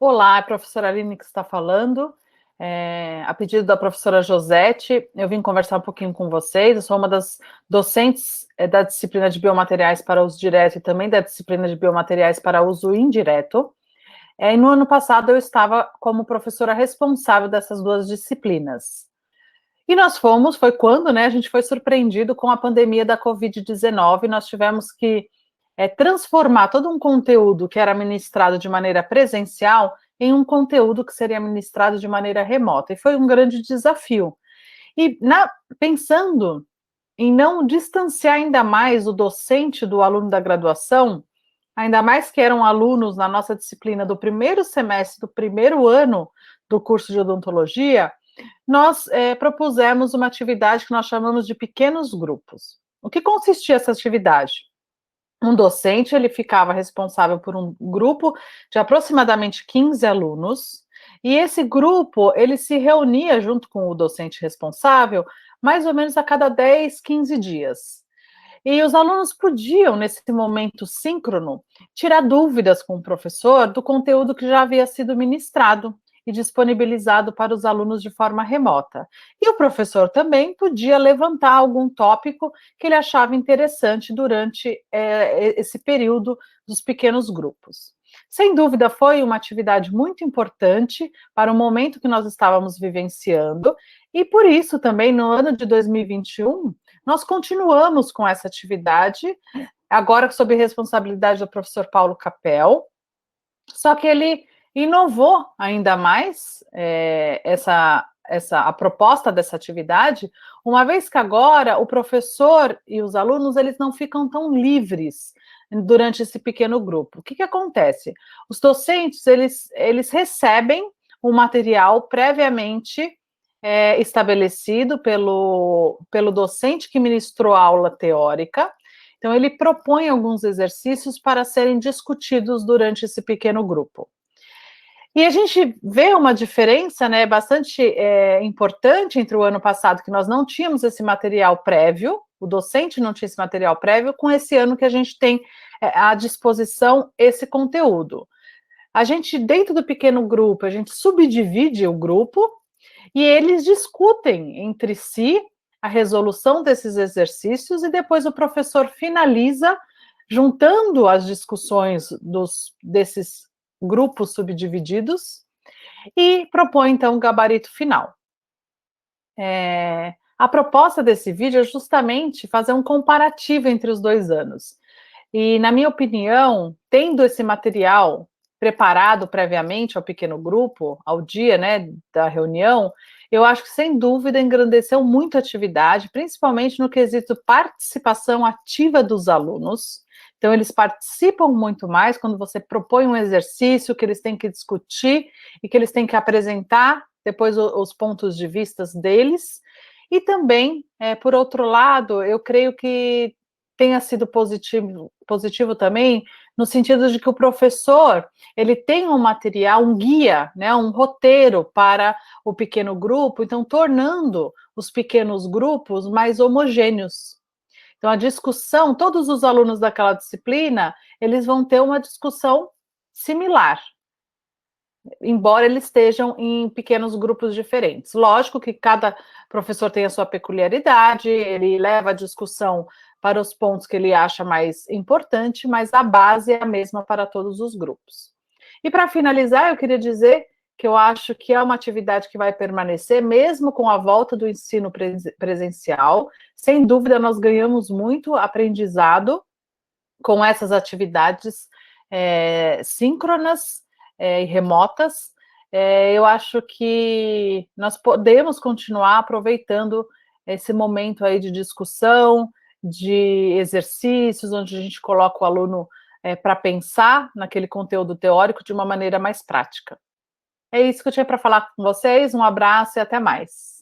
Olá, é a professora Aline que está falando. A pedido da professora Josete, eu vim conversar um pouquinho com vocês. Eu sou uma das docentes da disciplina de biomateriais para uso direto e também da disciplina de biomateriais para uso indireto. E no ano passado eu estava como professora responsável dessas duas disciplinas. E foi quando, né, a gente foi surpreendido com a pandemia da Covid-19, nós tivemos que transformar todo um conteúdo que era ministrado de maneira presencial em um conteúdo que seria ministrado de maneira remota. E foi um grande desafio. E pensando em não distanciar ainda mais o docente do aluno da graduação, ainda mais que eram alunos na nossa disciplina do primeiro semestre, do primeiro ano do curso de odontologia, nós propusemos uma atividade que nós chamamos de pequenos grupos. O que consistia essa atividade? Um docente, ele ficava responsável por um grupo de aproximadamente 15 alunos, e esse grupo, ele se reunia junto com o docente responsável, mais ou menos a cada 10, 15 dias. E os alunos podiam, nesse momento síncrono, tirar dúvidas com o professor do conteúdo que já havia sido ministrado e disponibilizado para os alunos de forma remota. E o professor também podia levantar algum tópico que ele achava interessante durante esse período dos pequenos grupos. Sem dúvida, foi uma atividade muito importante para o momento que nós estávamos vivenciando, e por isso também, no ano de 2021, nós continuamos com essa atividade, agora sob responsabilidade do professor Paulo Capel, só que ele inovou ainda mais a proposta dessa atividade, uma vez que agora o professor e os alunos eles não ficam tão livres durante esse pequeno grupo. O que acontece? Os docentes eles recebem o material previamente estabelecido pelo docente que ministrou a aula teórica. Então, ele propõe alguns exercícios para serem discutidos durante esse pequeno grupo. E a gente vê uma diferença, né, bastante importante entre o ano passado, que nós não tínhamos esse material prévio, o docente não tinha esse material prévio, com esse ano que a gente tem à disposição esse conteúdo. A gente, dentro do pequeno grupo, a gente subdivide o grupo e eles discutem entre si a resolução desses exercícios e depois o professor finaliza juntando as discussões desses grupos subdivididos e propõe então o gabarito final. A proposta desse vídeo é justamente fazer um comparativo entre os 2 anos. E, na minha opinião, tendo esse material preparado previamente ao pequeno grupo, ao dia, né, da reunião, eu acho que, sem dúvida, engrandeceu muito a atividade, principalmente no quesito participação ativa dos alunos. Então, eles participam muito mais quando você propõe um exercício que eles têm que discutir e que eles têm que apresentar depois os pontos de vista deles. E também, por outro lado, eu creio que tenha sido positivo também, no sentido de que o professor, ele tem um material, um guia, né, um roteiro para o pequeno grupo, então tornando os pequenos grupos mais homogêneos. Então a discussão, todos os alunos daquela disciplina, eles vão ter uma discussão similar, embora eles estejam em pequenos grupos diferentes. Lógico que cada professor tem a sua peculiaridade, ele leva a discussão para os pontos que ele acha mais importante, mas a base é a mesma para todos os grupos. E para finalizar, eu queria dizer que eu acho que é uma atividade que vai permanecer, mesmo com a volta do ensino presencial. Sem dúvida, nós ganhamos muito aprendizado com essas atividades síncronas e remotas. Eu acho que nós podemos continuar aproveitando esse momento aí de discussão, de exercícios, onde a gente coloca o aluno para pensar naquele conteúdo teórico de uma maneira mais prática. É isso que eu tinha para falar com vocês, um abraço e até mais.